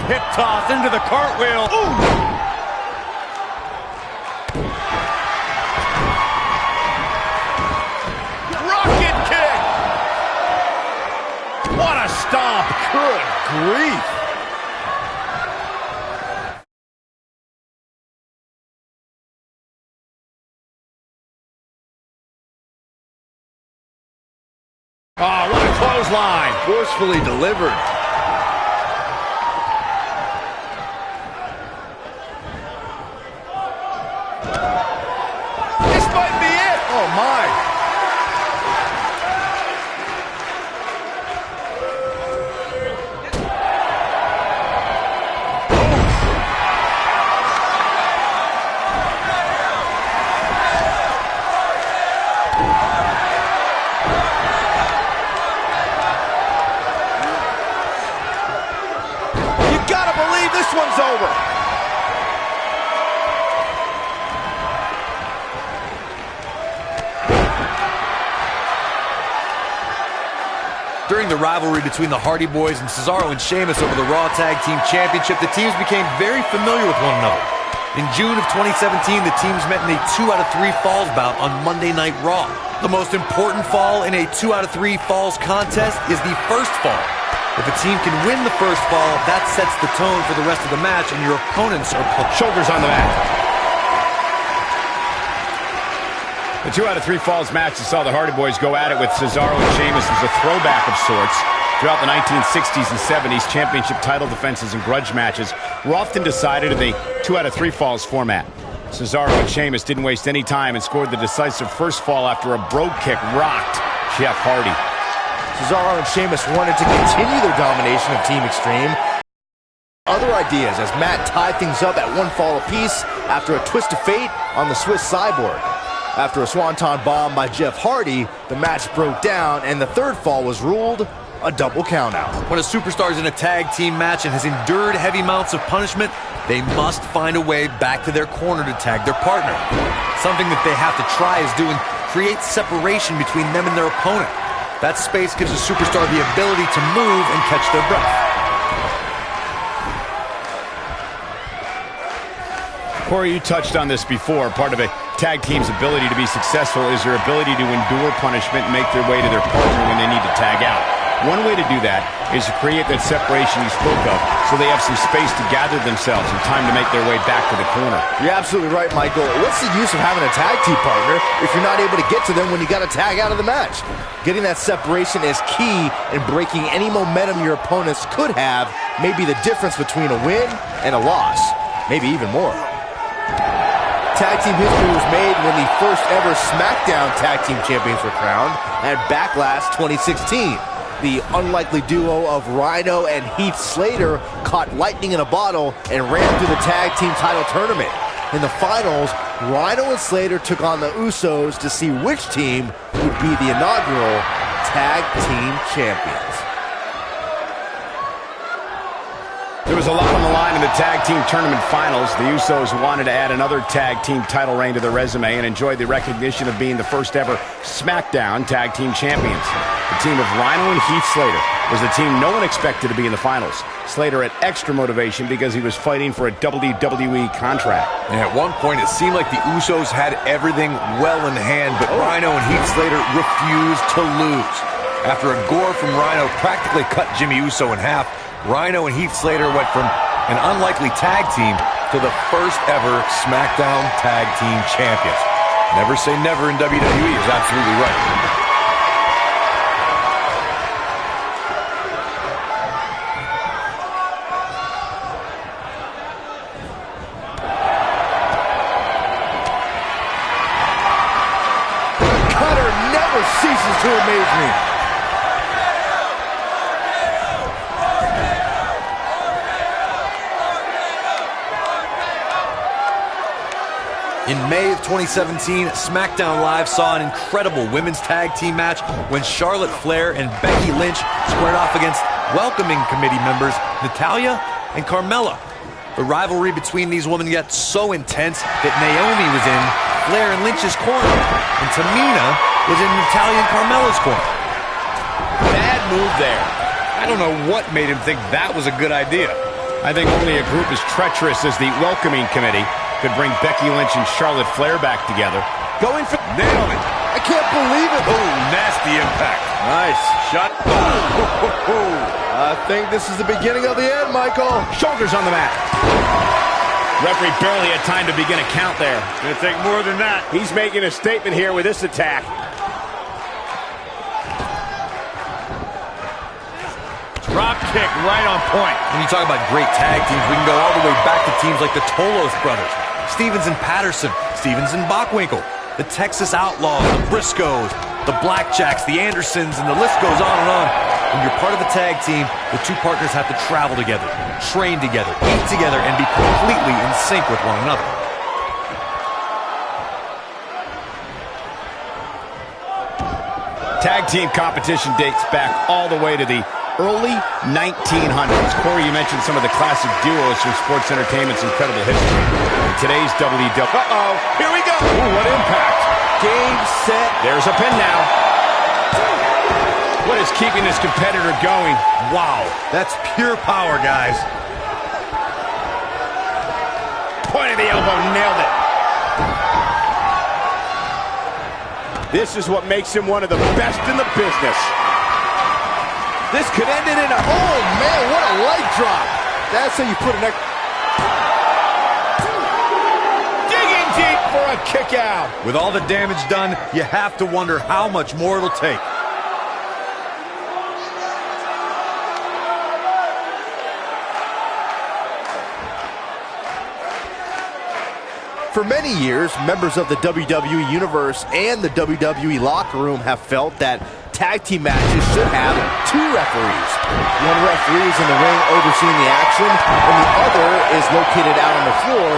hip toss into the cartwheel. Ooh! Rocket kick! What a stomp! Good grief! Oh, what a clothesline! Forcefully delivered. This might be it! Oh, my! This one's over. During the rivalry between the Hardy Boys and Cesaro and Sheamus over the Raw Tag Team Championship, the teams became very familiar with one another. In June of 2017, the teams met in a 2 out of 3 falls bout on Monday Night Raw. The most important fall in a 2 out of 3 falls contest is the first fall. If a team can win the first fall, that sets the tone for the rest of the match, and your opponents are put shoulders on the mat. The 2 out of 3 falls match that saw the Hardy Boys go at it with Cesaro and Sheamus was a throwback of sorts. Throughout the 1960s and 70s, championship title defenses and grudge matches were often decided in a 2 out of 3 falls format. Cesaro and Sheamus didn't waste any time and scored the decisive first fall after a brogue kick rocked Jeff Hardy. Cesaro and Sheamus wanted to continue their domination of Team Extreme. Other ideas as Matt tied things up at 1 fall apiece after a twist of fate on the Swiss Cyborg. After a swanton bomb by Jeff Hardy, the match broke down and the 3rd fall was ruled a double countout. When a superstar is in a tag team match and has endured heavy amounts of punishment, they must find a way back to their corner to tag their partner. Something that they have to try is doing create separation between them and their opponent. That space gives a superstar the ability to move and catch their breath. Corey, you touched on this before. Part of a tag team's ability to be successful is their ability to endure punishment and make their way to their partner when they need to tag out. One way to do that is to create that separation you spoke of, so they have some space to gather themselves and time to make their way back to the corner. You're absolutely right, Michael. What's the use of having a tag team partner if you're not able to get to them when you got to tag out of the match? Getting that separation is key in breaking any momentum your opponents could have, may be the difference between a win and a loss, maybe even more. Tag team history was made when the first ever SmackDown Tag Team Champions were crowned at Backlash 2016. The unlikely duo of Rhino and Heath Slater caught lightning in a bottle and ran through the tag team title tournament. In the finals, Rhino and Slater took on the Usos to see which team would be the inaugural Tag Team Champions. There was a lot on the line in the tag team tournament finals. The Usos wanted to add another tag team title reign to their resume and enjoyed the recognition of being the first ever SmackDown Tag Team Champions. The team of Rhino and Heath Slater was the team no one expected to be in the finals. Slater had extra motivation because he was fighting for a WWE contract. And at one point, it seemed like the Usos had everything well in hand, but Rhino and Heath Slater refused to lose. After a gore from Rhino practically cut Jimmy Uso in half, Rhino and Heath Slater went from an unlikely tag team to the first ever SmackDown Tag Team Champions. Never say never in WWE is absolutely right. Ceases to amaze me. In May of 2017, SmackDown Live saw an incredible women's tag team match when Charlotte Flair and Becky Lynch squared off against welcoming committee members Natalya and Carmella. The rivalry between these women got so intense that Naomi was in Flair and Lynch's corner, and Tamina was in Natalya and Carmella's corner. Bad move there. I don't know what made him think that was a good idea. I think only a group as treacherous as the Welcoming Committee could bring Becky Lynch and Charlotte Flair back together. Going for... Nailed it. I can't believe it. Oh, nasty impact. Nice. Shot. I think this is the beginning of the end, Michael. Shoulders on the mat. Referee barely had time to begin a count there. Gonna take more than that. He's making a statement here with this attack. Drop kick right on point. When you talk about great tag teams, we can go all the way back to teams like the Tolos brothers, Stevens and Patterson, Stevens and Bockwinkel, the Texas Outlaws, the Briscoes, the Blackjacks, the Andersons, and the list goes on and on. When you're part of a tag team, the two partners have to travel together, train together, eat together, and be completely in sync with one another. Tag team competition dates back all the way to the early 1900s. Corey, you mentioned some of the classic duos from sports entertainment's incredible history. In today's WW... Uh-oh, here we go! Ooh, what impact! Game, set. There's a pin now. What is keeping this competitor going? Wow, that's pure power, guys. Point of the elbow, nailed it. This is what makes him one of the best in the business. This could end it in a... Oh, man, what a leg drop. That's how you put an... Digging deep for a kick out. With all the damage done, you have to wonder how much more it'll take. For many years, members of the WWE Universe and the WWE locker room have felt that tag team matches should have two referees. One referee is in the ring overseeing the action, and the other is located out on the floor,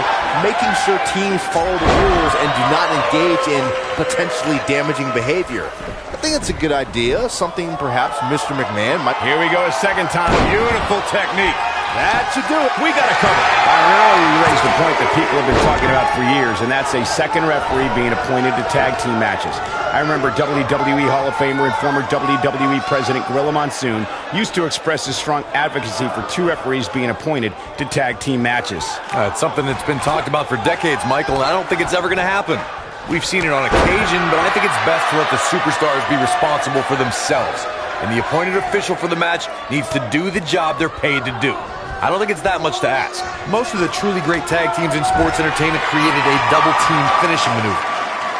making sure teams follow the rules and do not engage in potentially damaging behavior. I think it's a good idea, something perhaps Mr. McMahon might... Here we go a second time. Beautiful technique. That should do it. We got to cover. I know you raised the point that people have been talking about for years, and that's a second referee being appointed to tag team matches. I remember WWE Hall of Famer and former WWE President Gorilla Monsoon used to express his strong advocacy for two referees being appointed to tag team matches. It's something that's been talked about for decades, Michael, and I don't think it's ever going to happen. We've seen it on occasion, but I think it's best to let the superstars be responsible for themselves. And the appointed official for the match needs to do the job they're paid to do. I don't think it's that much to ask. Most of the truly great tag teams in sports entertainment created a double-team finishing maneuver.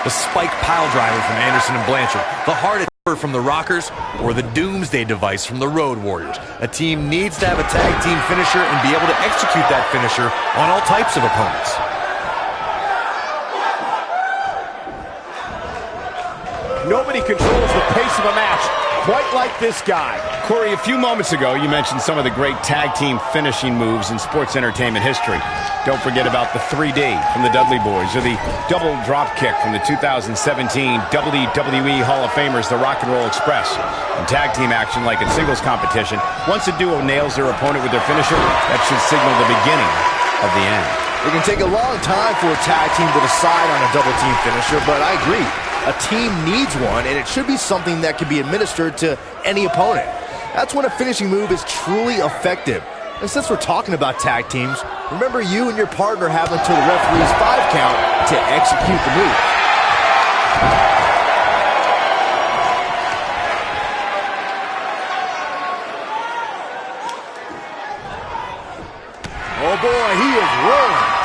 The spike pile driver from Anderson and Blanchard, the hard attacker from the Rockers, or the doomsday device from the Road Warriors. A team needs to have a tag team finisher and be able to execute that finisher on all types of opponents. Nobody controls the pace of a match quite like this guy. Corey, a few moments ago, you mentioned some of the great tag team finishing moves in sports entertainment history. Don't forget about the 3D from the Dudley Boys, or the double drop kick from the 2017 WWE Hall of Famers, the Rock and Roll Express. In tag team action, like in singles competition, once a duo nails their opponent with their finisher, that should signal the beginning of the end. It can take a long time for a tag team to decide on a double team finisher, but I agree. A team needs one, and it should be something that can be administered to any opponent. That's when a finishing move is truly effective. And since we're talking about tag teams, remember you and your partner have until the referee's 5 count to execute the move. Oh boy, he is rolling.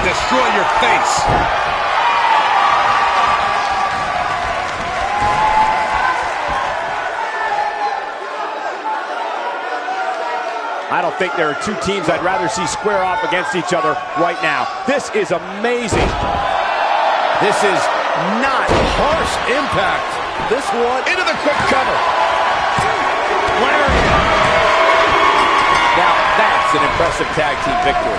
Destroy your face. I don't think there are two teams I'd rather see square off against each other right now. This is amazing. This is not harsh impact. This one into the quick cover. Now that's an impressive tag team victory.